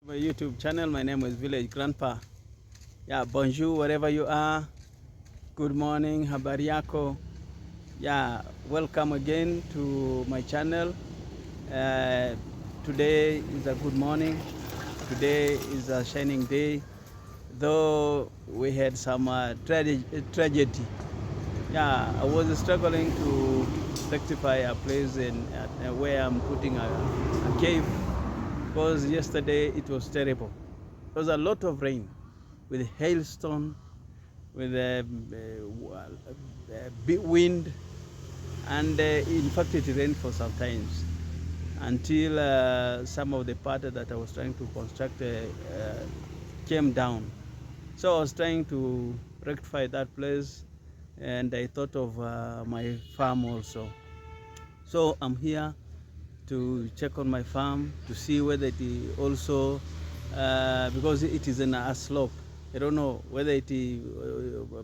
My YouTube channel. My name is Village Grandpa. Yeah, bonjour wherever you are. Good morning, habari yako. Yeah, welcome again to my channel. Uh, Today is a good morning. Today is a shining day. Though we had some tragedy. Yeah, I was struggling to rectify a place where I'm putting a cave, because yesterday it was terrible. There was a lot of rain with hailstone, with big wind, and in fact it rained for some times until some of the part that I was trying to construct came down. So I was trying to rectify that place, and I thought of my farm also. So I'm here to check on my farm to see whether it also, because it is in a slope. I don't know whether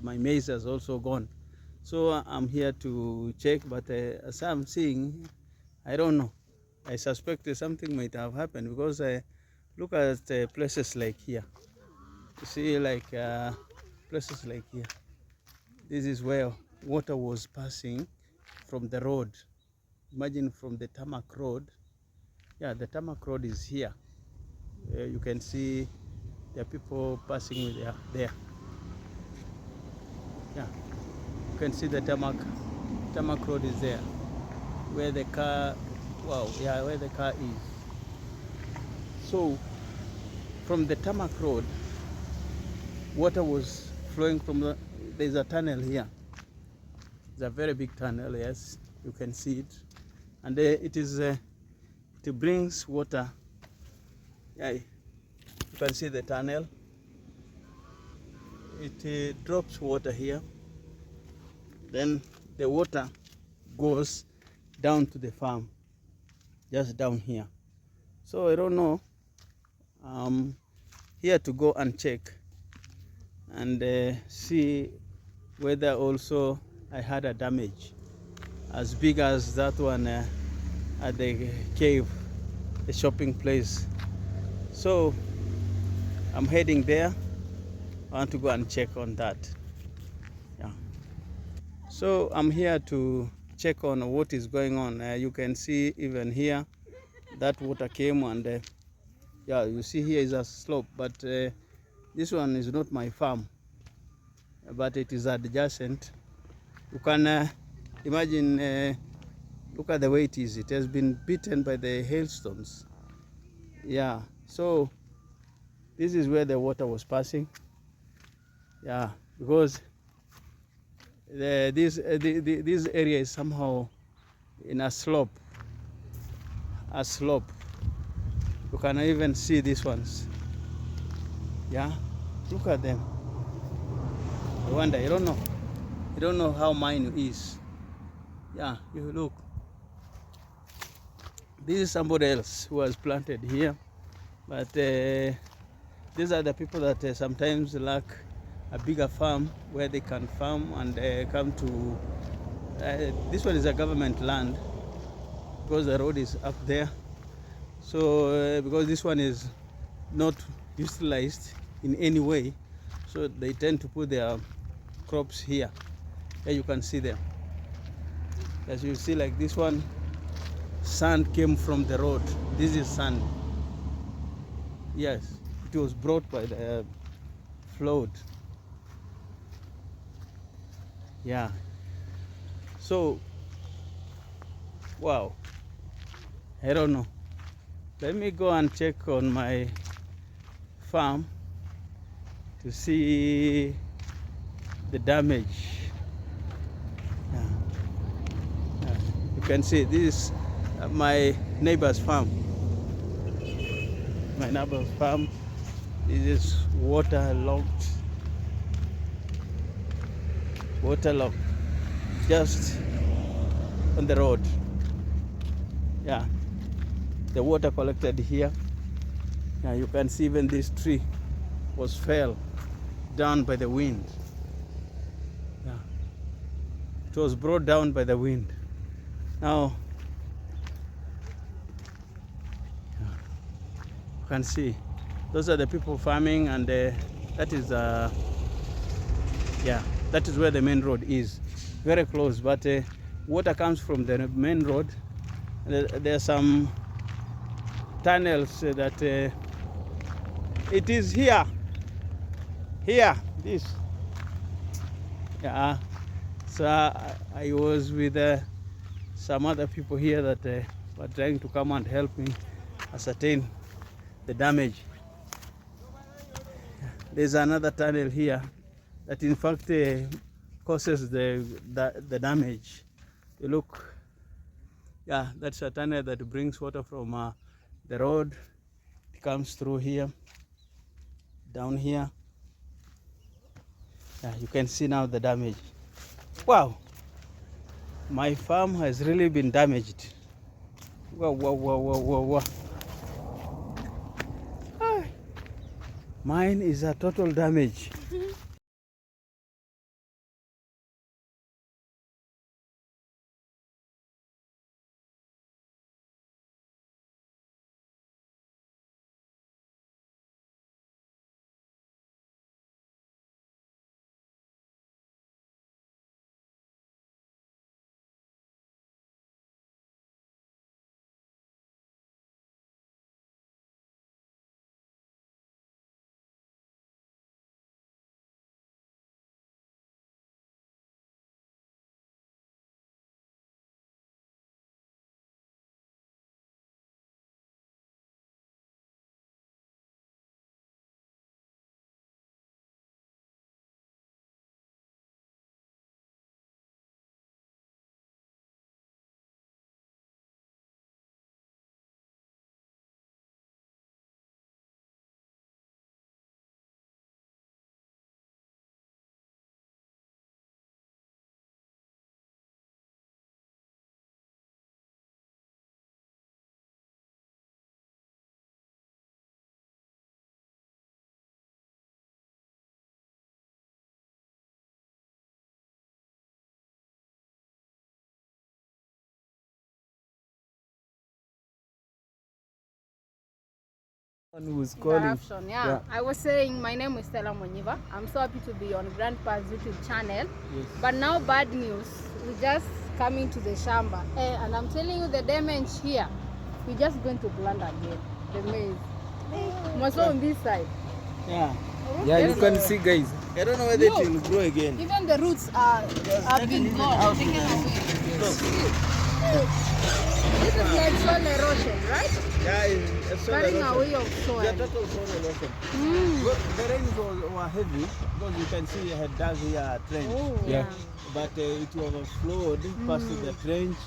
my maize has also gone. So I'm here to check, but as I'm seeing, I don't know. I suspect something might have happened, because I look at places like here. You see, like places like here. This is where water was passing from the road. Imagine from the tarmac road. Yeah, the tarmac road is here. You can see there are people passing with there. Yeah, you can see the tarmac road is there, where the car, wow, yeah, where the car is. So from the tarmac road, water was flowing from there's a tunnel here. It's a very big tunnel, yes, you can see it. And it brings water. Yeah, you can see the tunnel. It drops water here. Then the water goes down to the farm, just down here. So I don't know. Here to go and check and see whether also I had a damage as big as that one at the cave, the shopping place. So I'm heading there. I want to go and check on that. Yeah. So I'm here to check on what is going on. You can see even here that water came, and yeah, you see here is a slope, but this one is not my farm, but it is adjacent. You can imagine, look at the way it is. It has been beaten by the hailstones. Yeah, so this is where the water was passing. Yeah, because this area is somehow in a slope. You can even see these ones. Yeah, look at them. I wonder, I don't know how mine is. Yeah, you look. This is somebody else who has planted here, but these are the people that sometimes lack a bigger farm where they can farm and come to. This one is a government land, because the road is up there. So because this one is not utilized in any way, so they tend to put their crops here. Here you can see them. As you see, like this one, sand came from the road. This is sand. Yes, it was brought by the flood. Yeah. So, wow. I don't know. Let me go and check on my farm to see the damage. Yeah. You can see this is my neighbor's farm. My neighbor's farm. This is waterlogged, just on the road. Yeah, the water collected here. Yeah, you can see even this tree fell down by the wind. Yeah, it was brought down by the wind. Now, yeah, you can see Those are the people farming, and that is yeah, that is where the main road is, very close. But water comes from the main road. There are some tunnels that it is here, this. Yeah. So I was with some other people here that were trying to come and help me ascertain the damage. There's another tunnel here that in fact causes the damage. You look, yeah, that's a tunnel that brings water from the road. It comes through here, down here. Yeah, you can see now the damage. Wow, my farm has really been damaged. Wow, wow, wow, wow, wow, wow. Mine is a total damage. Who's calling? Yeah. I was saying my name is Stella Monyiva. I'm so happy to be on Grandpa's YouTube channel. Yes. But now bad news. We just coming to the shamba. And I'm telling you the damage here. We're just going to plant again. The maize. Most on this side. Yeah. Yeah, you can see, guys. I don't know whether it will grow again. Even the roots have been gone. Taken away. This is like soil erosion, right? Yeah, it's soil carrying erosion. away of soil. Yeah, total soil erosion. The rains were heavy because you can see I had dug here a trench. Oh, yeah. But it overflowed past the trench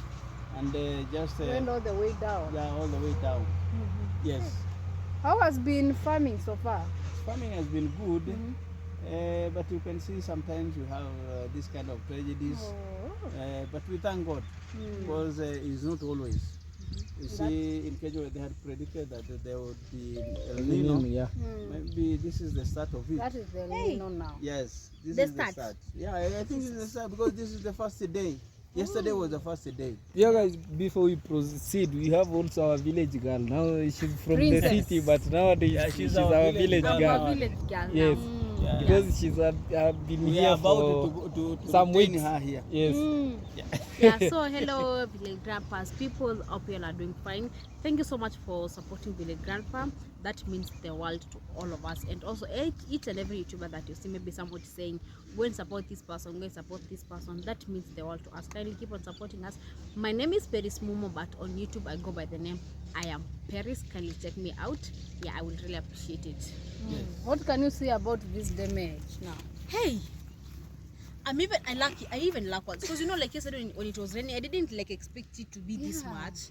and just went all the way down. Yeah, all the way down. Yes. How has been farming so far? Farming has been good. But you can see sometimes you have this kind of tragedies. But we thank God because it's not always. You see, in Kenya they had predicted that there would be El Nino. Maybe this is the start of it. That is the El Nino now. Yes, this is the start. Yeah, I think it's the start because this is the first day. Yesterday was the first day. Yeah, guys, before we proceed, we have also our village girl. Now she's from the city, but nowadays she's our village girl. Our village girl. Yes. Yeah. Because she's been here for to some weeks. Her here. Yes. Yeah, so hello Village Grandpas people, hope you all are doing fine. Thank you so much for supporting Village Grandpa. That means the world to all of us, and also each and every YouTuber that you see, maybe somebody saying go and support this person, go and support this person, that means the world to us. Kindly keep on supporting us. My name is Paris Mumo, but on YouTube I go by the name I am Paris. Kindly check me out. Yeah, I would really appreciate it. Yes. What can you say about this damage now? Hey, I even luck once because like yesterday when it was raining, I didn't expect it to be this much.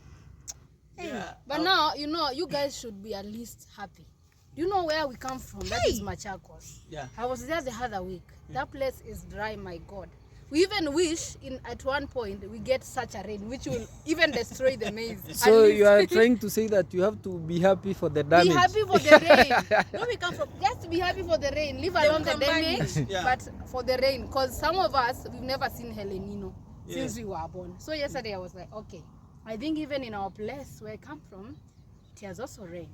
Hey. Yeah. But now you guys should be at least happy. You know where we come from? That is Machakos. Yeah. I was there the other week. That place is dry, my God. We even wish at one point we get such a rain which will even destroy the maize. So you are trying to say that you have to be happy for the damage. Be happy for the rain. Where we come from, just be happy for the rain. Leave alone the damage, but for the rain. Because some of us, we've never seen El Nino since we were born. So yesterday I was like, okay, I think even in our place where I come from, it has also rained.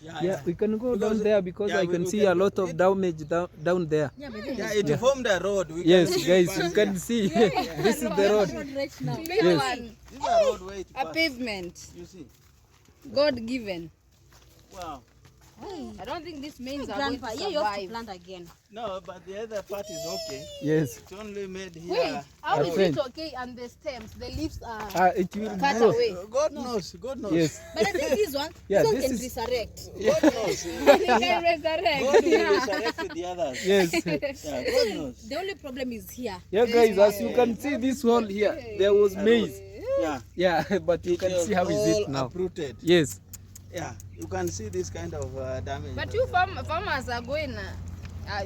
Yeah, we can go Because down there because I can see a lot of damage down there. Yeah, It formed a road. We Yes, can guys, you can see. This is the road. right now. Big Yes. one. This is a roadway to A pass. pavement. You see? God given. Wow. I don't think this means are going Grandpa, to yeah, you have to survive. plant again. No, but the other part is okay. Yes. It's only made here. Wait, how A is fence. it okay and the stems, the leaves are It will cut grow. away? God knows. God knows. Yes. But I think this one, Yeah, this one this can is- resurrect. God knows. They can resurrect. God will Yeah. resurrect the others. Yes. Yeah, God knows. The only problem is here. Yeah, guys, as you can see this hole here, there was maize. Yeah. Yeah, but you can was see how is all it now. uprooted. Yes. Yeah, you can see this kind of damage. But you farmers are going,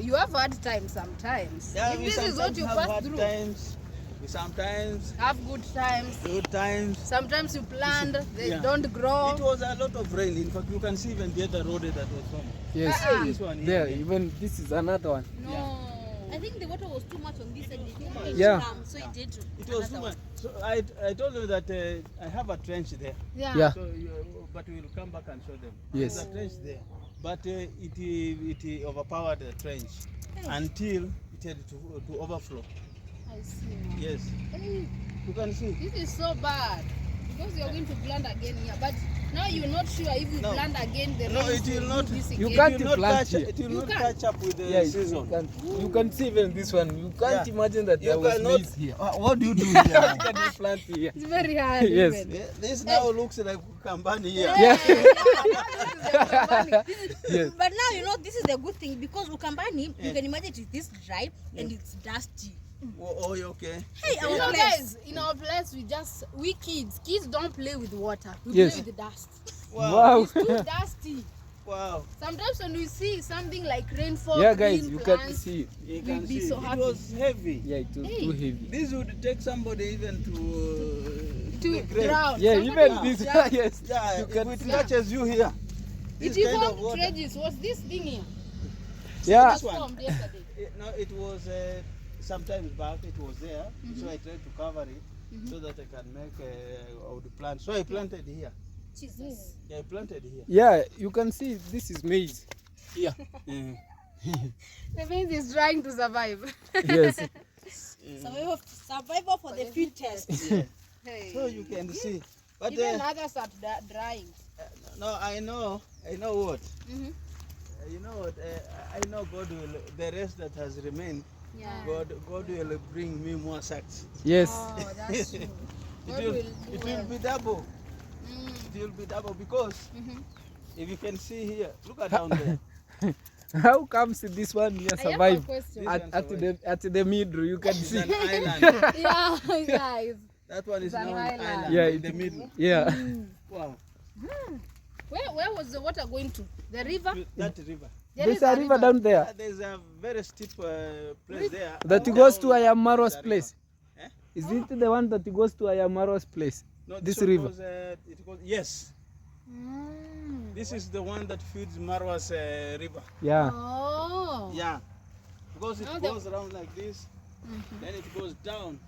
you have hard times sometimes. Yeah, If we this is what sometimes you have pass hard through, times. We sometimes have good times. good times. Sometimes you plant, they Yeah. don't grow. It was a lot of rain. In fact, you can see even the other road that was formed. Yes. This one There, here. even this is another one. No. I think the water was too much on this side. It Yeah. so it did. It was too much. So I told you that I have a trench there. Yeah. Yeah. So, but we will come back and show them. Yes. There's a trench there. But it overpowered the trench until it had to overflow. I see. Yes. Hey, You can see. this is so bad because you're going to plant again here. But now you're not sure if you No. plant again, the No, rains it will do not. this You again. can't It will not plant catch. here. It will You not can't. catch up with the Yeah, season. you can see even this one. You can't Yeah. imagine that there You was cannot. maize here. What do you do How here? can you plant here? It's very hard. Yes. Even. Yeah, this now looks like Kambani here. Yeah. Yeah. Yes. But now you know this is the good thing because Ukambani, you can imagine it is this dry and it's dusty. Oh, you okay? Hey, You our know, place. guys, in our place, we kids don't play with water. We Yes. play with dust. Wow. It's too dusty. Wow. Sometimes when we see something like rainfall, Yeah, guys, green you can plants, see. You We'll can be see. so It happy. was heavy. Yeah, it was Hey. too heavy. This would take somebody even to to the grave. drown. Yeah, Somebody even will this. drown. Yes. Yeah, You if can it see. touches you here, It this kind of even water. treaches. What's this thing here? Yeah. This one. Formed yesterday. No, it was sometimes back. It was there, so I tried to cover it so that I can make out the plant. So I planted here. Jesus. Yeah, I planted here. Yeah, you can see this is maize. Yeah. The means is trying to survive. Yes. Survival for the fittest. Yeah. Hey. So you can see. But Even others are drying. no, I know what. Mhm. You know what? I know God will. The rest that has remained, Yeah. God will bring me more sacks. Yes. Oh, that's true. It God will, will do it well. will be double. Mm. It will be double because Mhm. if you can see here, look at down there. How comes this one here I have a survive? question. At the middle, you can It's see. an island. Yeah, guys. That one is It's an now an island. island. Yeah, in the middle. Yeah. Wow. Where was the water going to? The river? That river. There There's is a river down there There's a very steep place there. that Down goes to there Ayamaro's is a place. river. Eh? Is it the one that goes to Ayamaro's place? No, This one river. Yes. Mm. This is the one that feeds Marwa's river. Yeah. Oh. Yeah. Because it Now goes around like this, then it goes down.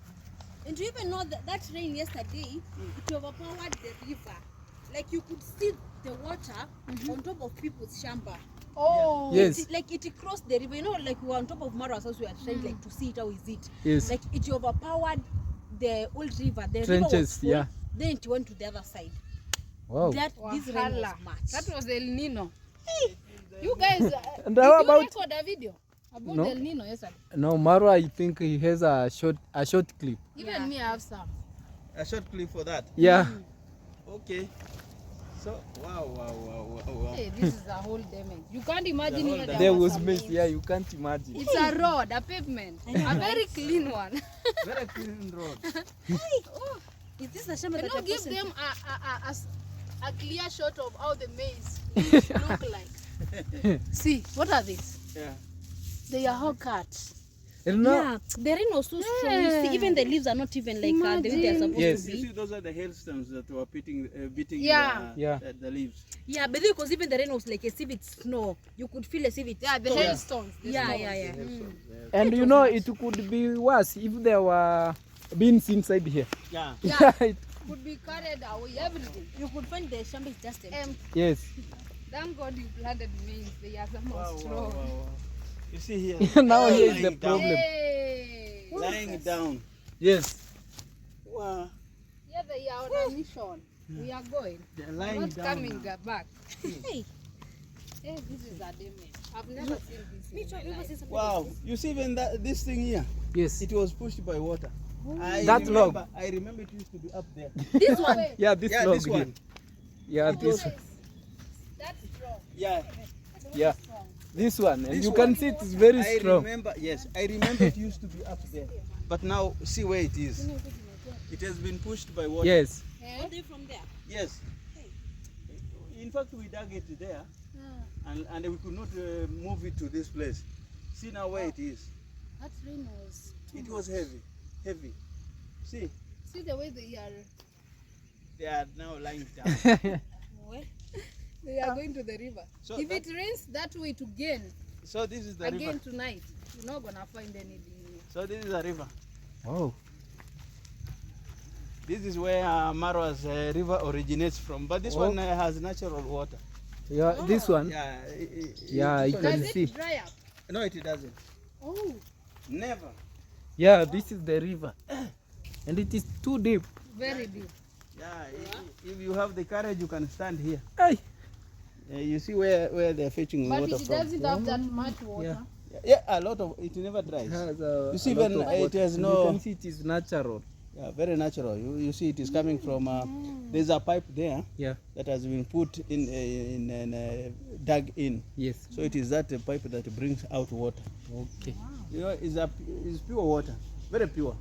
And you even know that rain yesterday, it overpowered the river. Like you could see the water on top of people's shamba. Oh. Yes. It crossed the river. You know, like we were on top of Mara's house, we were trying like to see it, how is it? Yes. Like it overpowered the old river. The river was Trenches, full, yeah. then it went to the other side. Wow. This rain was Wahala. much. That was El Nino. You guys, And did how you about- record a video about No. El Nino yesterday? No, Maro, I think he has a short clip. Even me, I have some. A short clip for that. Yeah. Okay. So, wow. Hey, this is a whole damage. You can't imagine The whole here damage. There was was some maize. maize. Yeah, you can't imagine. It's a road, a pavement, a very clean one. Very clean road. Is this the shamba Can that you the give person- them a clear shot of how the maize look like? See, what are these? Yeah. They are all cut. And no, Yeah, the rain was so strong. You see, even the leaves are not even like the way they're supposed Yes. to You be. see, those are the hailstones that were beating Yeah. Yeah. the leaves. Yeah, but because even the rain was like as if it's snow. You could feel as if it's Yeah, the snow. hailstones. the Yeah, stones. yeah, yeah. Hailstones, yes. and you know, it could be worse if there were beans inside here. Yeah. Yeah. It- Could be carried away, everything. You could find the shamba is just empty. Empty. yes. Thank God you planted maize. They are somehow strong. Wow. You see here. Now here is the Lying down. problem. Hey. Lying down. Yes. Wow. Yeah, they are on a mission. We are going. They're We're lying not down. coming now. back. Hey. Hey, this is a demo. I've never seen this in my life. Wow. You see even this thing here? Yes. It was pushed by water. That log. I remember it used to be up there. This one. Yeah, this Yeah, log this here. one. Yeah, this one. That's strong. Yeah. Yeah. This one. And This you one. can see it is very I strong. remember, yes, I remember it used to be up there. But now see where it is. It has been pushed by water. Yes. Eh? From there. Yes. In fact, we dug it there and we could not move it to this place. See now where it is. That rain was too It was heavy. See, See the way they are now lying down. they are going to the river. So if that- it rains that way to gain So this is the again river. tonight, you're not gonna find anything here. So this is the river. Oh. This is where Marwa's river originates from. But this one has natural water. Yeah, this one. Yeah. Yeah, this you one can Does see. it dry up? No, it doesn't. Oh, Never. Yeah, this is the river. And it is too deep. very deep. Yeah. If you have the courage, you can stand here. Ay. You see where they're fetching But water it from. doesn't have that much water. Yeah. Yeah, a lot of it never dries. It has You see, a lot even of it water. has And no- You can see it is natural. Yeah, very natural. You see, it is coming from. There's a pipe there Yeah. that has been put dug in. Yes. So it is that pipe that brings out water. Okay. You know, it's pure water, very pure.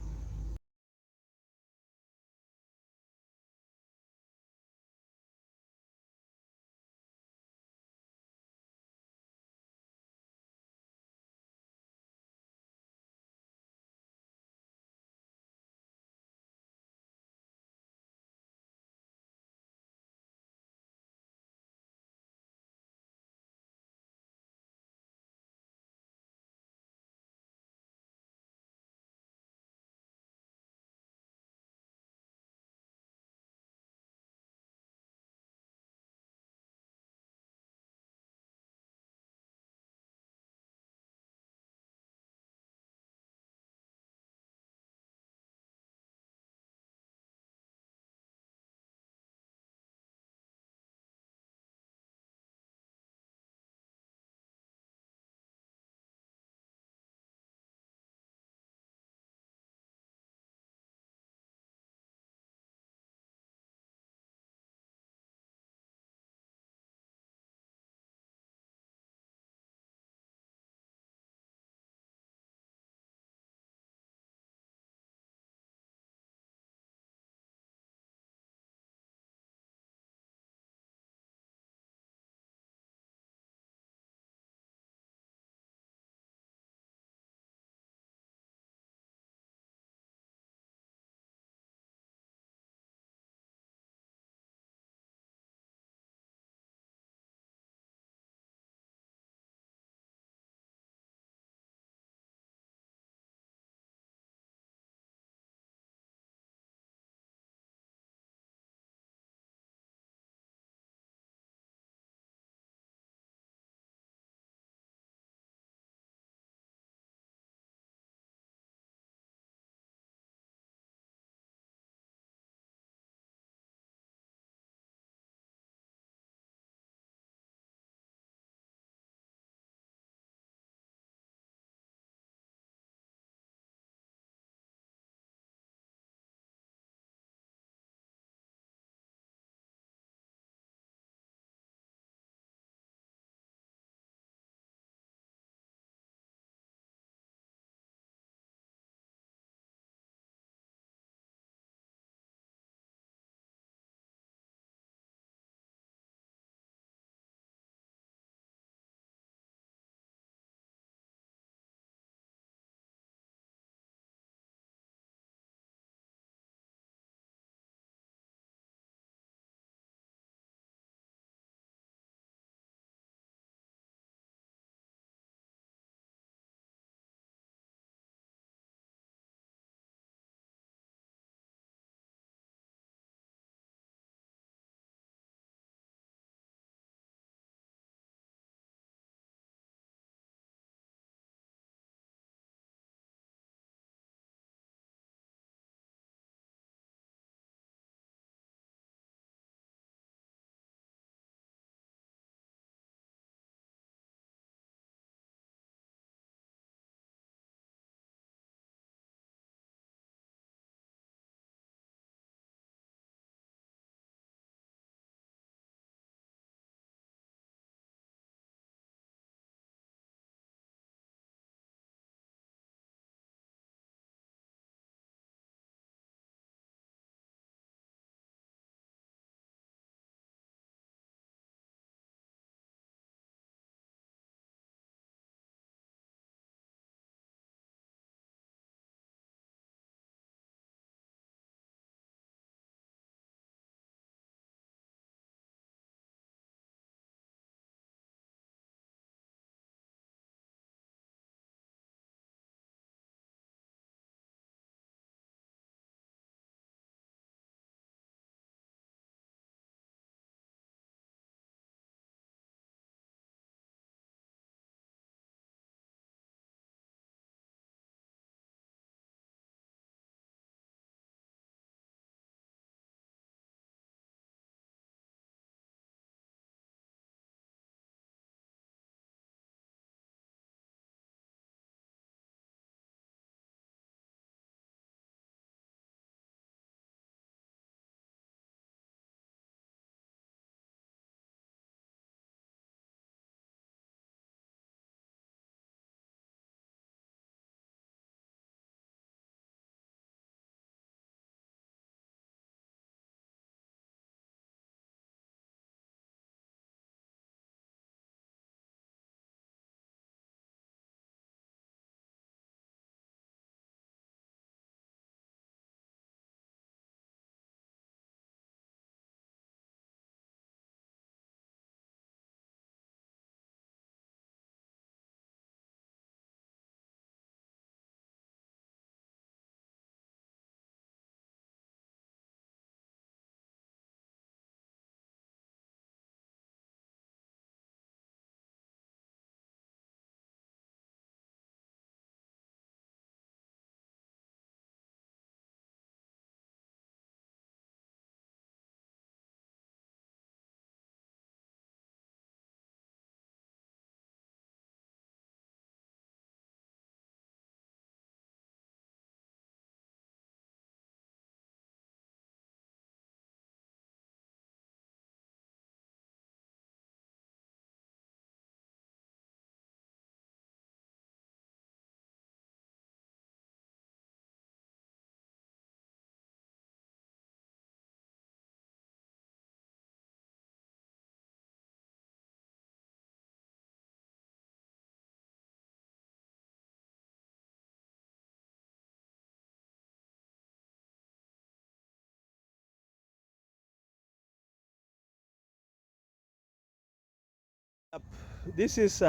This is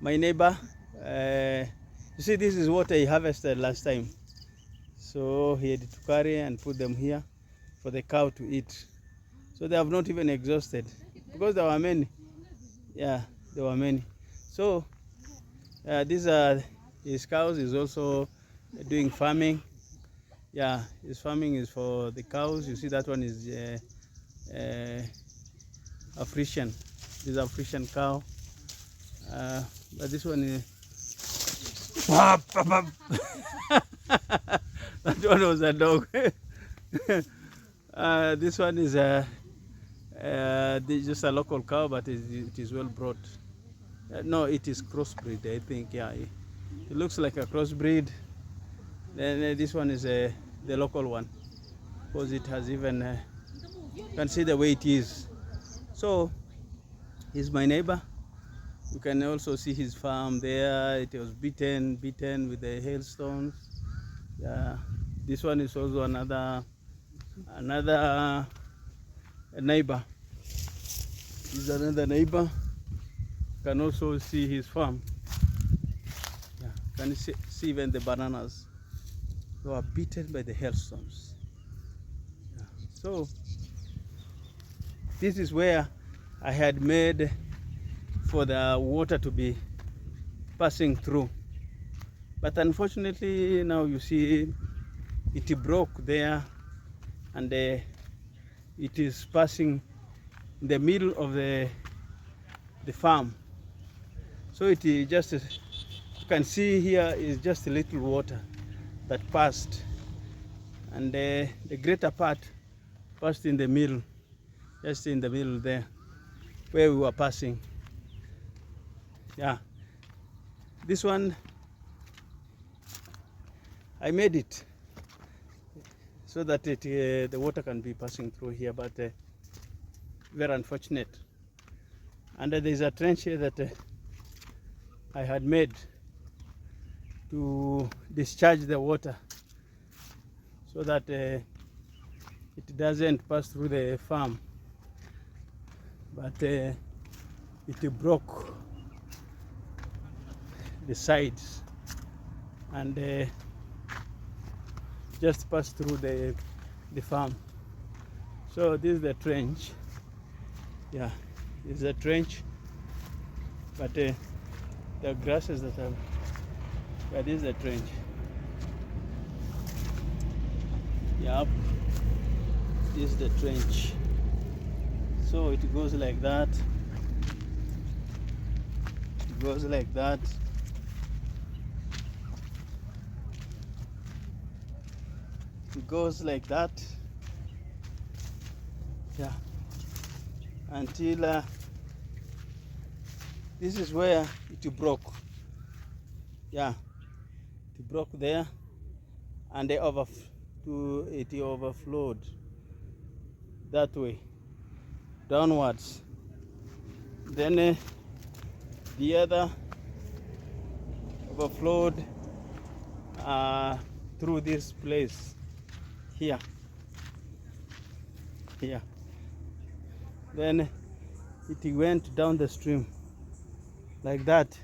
my neighbor. You see, this is what I harvested last time. So he had to carry and put them here for the cow to eat. So they have not even exhausted because there were many. Yeah, there were many. So these are his cows. He's also doing farming. Yeah, his farming is for the cows. You see that one is a Frisian. This is a Frisian cow. But this one is that one was a dog. This one is just a local cow, but it is well brought. No, it is crossbreed, I think. Yeah, it looks like a crossbreed. Then this one is the local one, because it has even you can see the way it is. So he's my neighbor. You can also see his farm there. It was beaten with the hailstones. Yeah, this one is also another neighbor. He's another neighbor. You can also see his farm. Yeah, can you see even the bananas? They were beaten by the hailstones. Yeah. So this is where I had made for the water to be passing through. But unfortunately now you see it broke there, and it is passing in the middle of the farm. So it is just, you can see here is just a little water that passed, and the greater part passed in the middle, just in the middle there where we were passing. Yeah, this one I made it so that the water can be passing through here, but very unfortunate. And there is a trench here that I had made to discharge the water so that it doesn't pass through the farm, but it broke the sides and just passed through the farm. So this is the trench. Yeah, this is the trench, but the grasses that have, yeah, this is the trench. Yeah, this is the trench. So it goes like that. It goes like that. It goes like that. Yeah, until this is where it broke. Yeah, it broke there, and it overflowed that way downwards. Then the other overflowed through this place here. Then it went down the stream like that.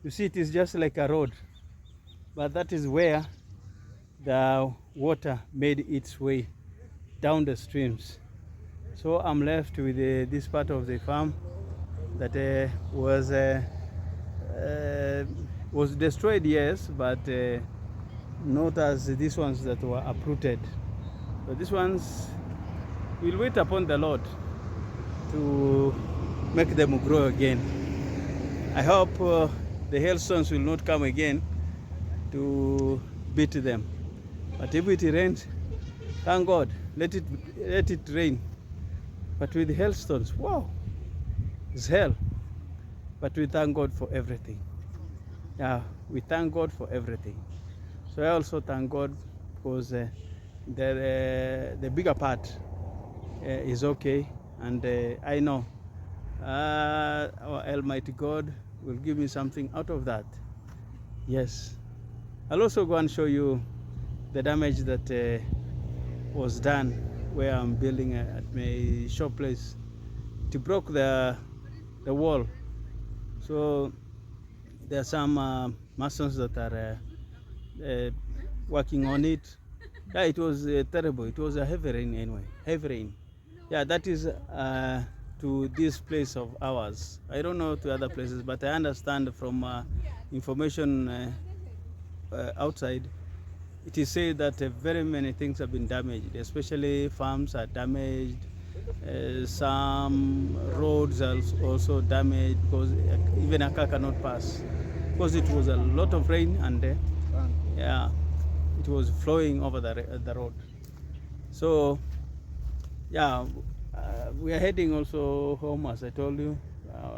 You see, it is just like a road, but that is where the water made its way down the streams. So I'm left with this part of the farm that was destroyed, yes, but not as these ones that were uprooted. So these ones, we'll wait upon the Lord to make them grow again. I hope the hailstones will not come again to beat them. But if it rains, thank God, let it rain. But with the hailstones, wow, it's hell. But we thank God for everything. Yeah, we thank God for everything. So I also thank God because the bigger part is okay, and I know our Almighty God will give me something out of that. Yes. I'll also go and show you the damage that was done where I'm building at my shop place. It broke the the wall. So there are some masons that are working on it. Yeah, it was terrible. It was a heavy rain anyway. Heavy rain. Yeah, that is to this place of ours. I don't know to other places, but I understand from information outside, it is said that very many things have been damaged, especially farms are damaged. Some roads are also damaged because even a car cannot pass because it was a lot of rain and yeah, it was flowing over the road. So yeah, we are heading also home, as I told you.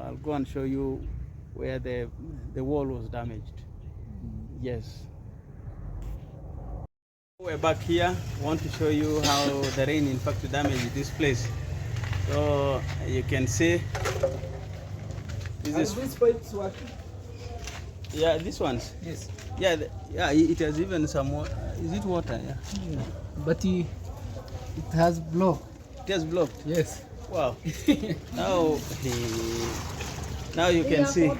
I'll go and show you where the wall was damaged. Yes. We're back here. I want to show you how the rain in fact damaged this place. So you can see this These pipes working? Yeah, these ones. Yes. Yeah, yeah. It has even some water. Is it water? Yeah. Yeah. But it has blocked. It has blocked. Yes. Wow. now now you can see.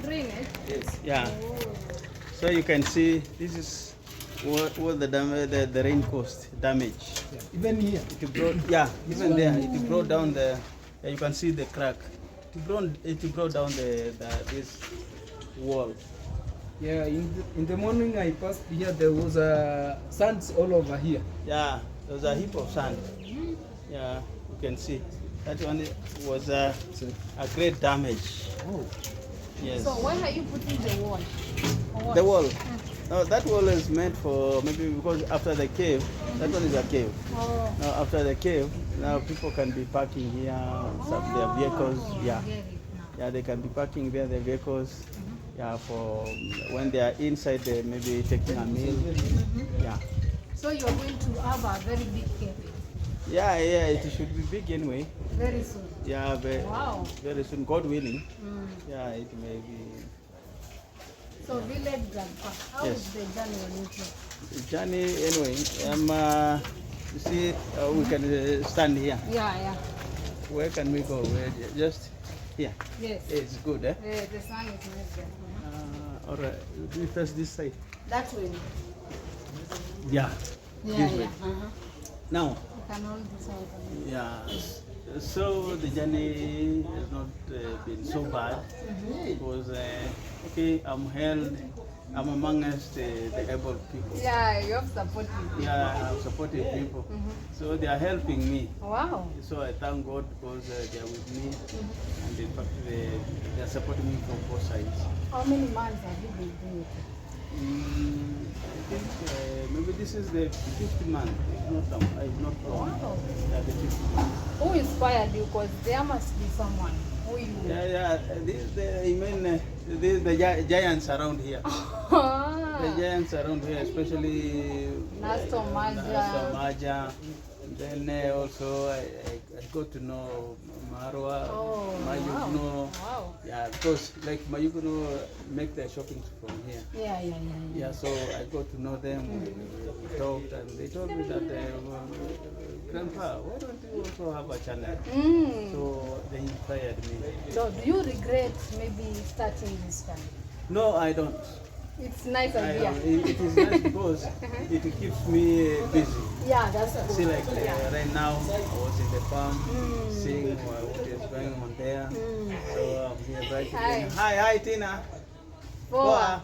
Yes. Yeah. So you can see this is what the rain caused damage. Yeah. Even here. It brought, yeah, even there it brought down the. You can see the crack. It brought down this wall. Yeah, in the morning I passed here, there was sands all over here. Yeah, there was a heap of sand. Yeah, you can see. That one was a great damage. Oh. Yes. So where are you putting the wall? The wall. No, that wall is meant for maybe because after the cave, that one is a cave. Oh. Now after the cave, now people can be parking here, some their vehicles. Yeah. Yeah, they can be parking there their vehicles. Yeah, for when they are inside, they maybe taking a meal. Yeah. So you're going to have a very big cave Yeah, it should be big anyway. very soon. Yeah, Wow. very soon, God willing. Yeah, it may be. So village grandpa, how Yes. is the journey on YouTube? The journey anyway. You see, we can stand here. Yeah. Where can we go? We're just here. Yes. It's good, eh? The sun is not there. All right. Do we first this side? That way. Yeah. Yeah, This yeah. way. Now, You can hold this out. yeah. So the journey has not been so bad because okay, I'm amongst the able people. Yeah, you have supported. Yeah, I'm supporting people. So they are helping me. Wow. So I thank God because they are with me, and in fact they are supporting me from both sides. How many months have you been doing it? I think maybe this is the 50th month. It's not wrong. Wow. Yeah, the 50th month. Who inspired you? Because there must be someone who you. Yeah. These the giants around here. The giants around here, especially Nasto Maja. Then also I got to know Marwa, Oh, Mayugno. Wow. Yeah, because like Mayugno make their shopping from here. Yeah. Yeah, so I got to know them. We talked, and they told me that Grandpa, why don't you also have a channel? So they inspired me. So do you regret maybe starting this channel? No, I don't. It's nice I idea. don't. It is nice because it keeps me busy. Yeah, that's good. See, like right now, I was in the farm, seeing what is going on there. So I'm here right again. Hi, Tina. Boa.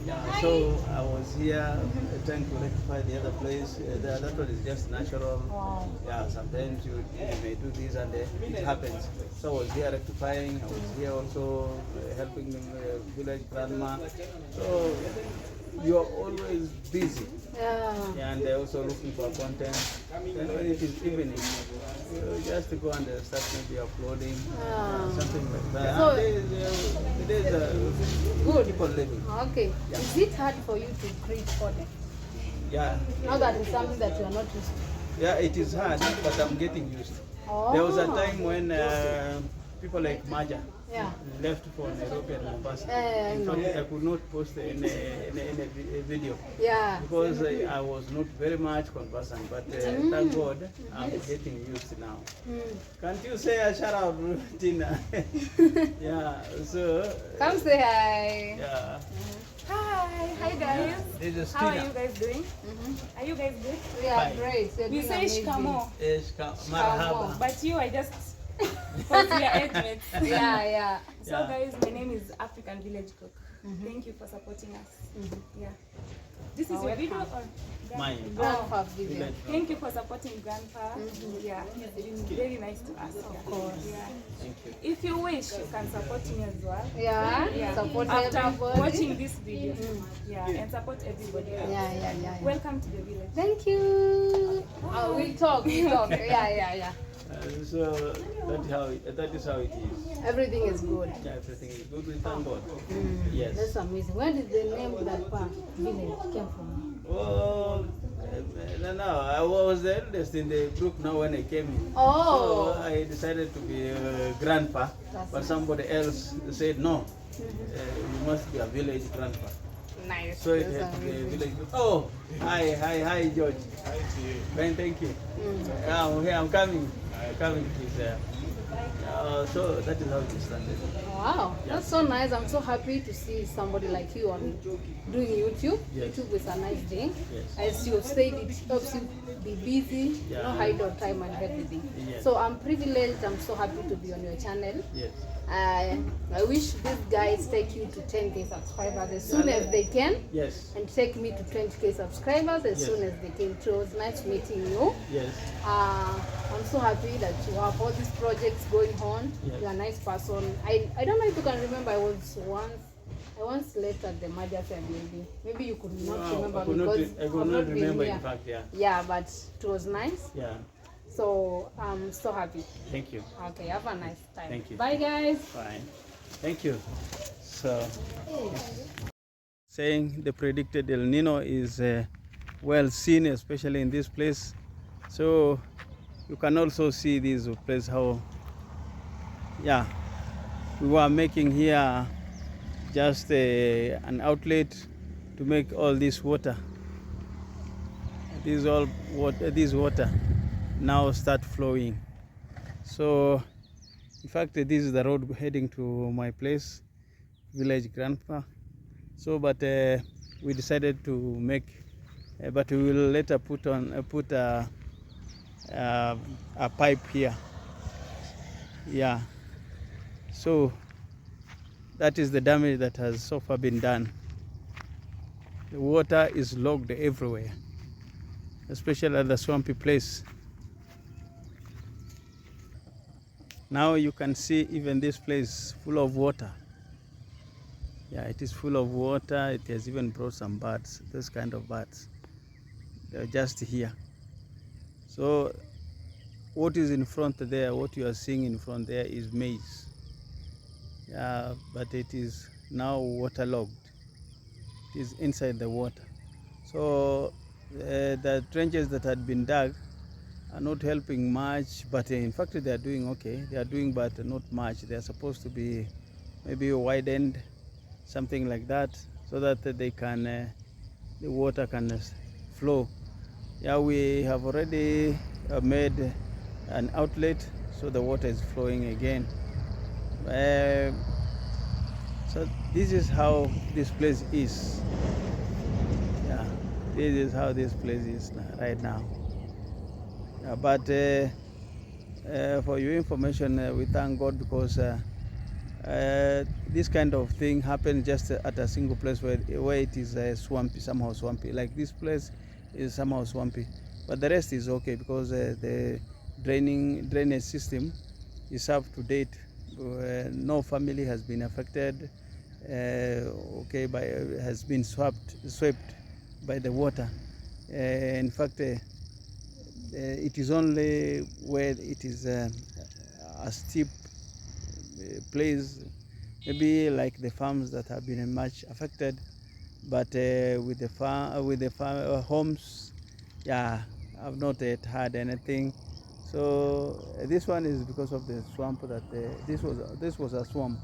Yeah, so I was here trying to rectify the other place. That one is just natural. Wow. Yeah, sometimes you may do this and it happens. So I was here rectifying. I was here also helping the village grandma. So you are always busy. Yeah. And they're also looking for content. Then when it is evening, you just go and start maybe uploading something like that. So- And there's Good. people living. Okay. Is it hard for you to create content? Yeah, Now that it's something that you are not used to. yeah, it is hard, but I'm getting used. Oh. There was a time when people like Maja left for Nairobi and Mombasa. In fact, I could not post any video because I was not very much conversant, but thank God I'm getting used now. Can't you say a shout out, Tina? Yeah, so come say hi. Yeah. Hi guys. This is How Tina. are you guys doing? Are you guys good? We are Fine. great. You say shkamo, Marhaba. but you I just because we are age mates. Yeah. So Yeah. guys, my name is African Village Cook. Thank you for supporting us. Yeah. This is your video or Mine. Grandpa video. Thank you for supporting Grandpa. Yeah, he's been very nice to us. Of course. Yeah. Thank you. If you wish, you can support me as well. Yeah. Support After everybody. watching this video. Yeah, and support everybody. Yeah. Welcome to the village. Thank you. We'll talk. Yeah. So that is how it is. Everything is good. Yeah, everything is good. We thank God. Yes. That's amazing. Where did the name of that park village came from? Oh, no, I was the eldest in the group now when I came in. Oh. So I decided to be a grandpa, but somebody else said no, you must be a village grandpa. Nice. So it had to be a village. Oh, hi, George. Hi to you. Fine, thank you. I'm coming. Please. So that is how it started. Wow, that's so nice. I'm so happy to see somebody like you on doing YouTube. Yes. YouTube is a nice thing. Yes. As you said, it helps you be busy, Yeah. no idle time and everything. Yes. So I'm privileged. I'm so happy to be on your channel. Yes. I wish these guys take you to 10K subscribers as soon as they can. Yes. And take me to 20K subscribers as Yes. soon as they can. So it's nice meeting you. Yes. I'm so happy that you have all these projects going on. Yes. You're a nice person. I don't know if you can remember. I once left at the Maja family. Maybe you could not remember I could because not been remember. here. In fact, yeah. Yeah, but it was nice. Yeah. So I'm so happy. Thank you. Okay, have a nice time. Thank you. Bye, guys. Fine. Thank you. So, saying the predicted El Nino is well seen, especially in this place. So you can also see this place how, yeah, we were making here just an outlet to make all this water. This water now start flowing. So in fact, this is the road heading to my place, village grandpa. So but we decided to make but we will later put a pipe here. Yeah, so that is the damage that has so far been done. The water is logged everywhere, especially at the swampy place. Now you can see even this place full of water. Yeah, it is full of water. It has even brought some birds, those kind of birds. They're just here. So what is in front there, what you are seeing in front there is maize. Yeah, but it is now waterlogged. It is inside the water. So the trenches that had been dug are not helping much, but in fact they are doing okay. They are doing, but not much. They are supposed to be maybe widened, something like that, so that they can, the water can flow. Yeah, we have already made an outlet, so the water is flowing again. So this is how this place is. Yeah, this is how this place is right now. But for your information, we thank God because this kind of thing happens just at a single place where it is swampy, somehow swampy. Like this place is somehow swampy, but the rest is okay because the drainage system is up to date. No family has been affected. Has been swept by the water. In fact, it is only where it is a steep place, maybe like the farms that have been much affected, but with the homes, yeah, I've not yet had anything. So this one is because of the swamp that this was a swamp,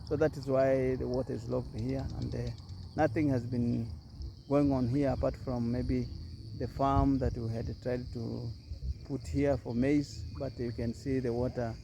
so that is why the water is locked here, and nothing has been going on here apart from maybe the farm that we had tried to put here for maize, but you can see the water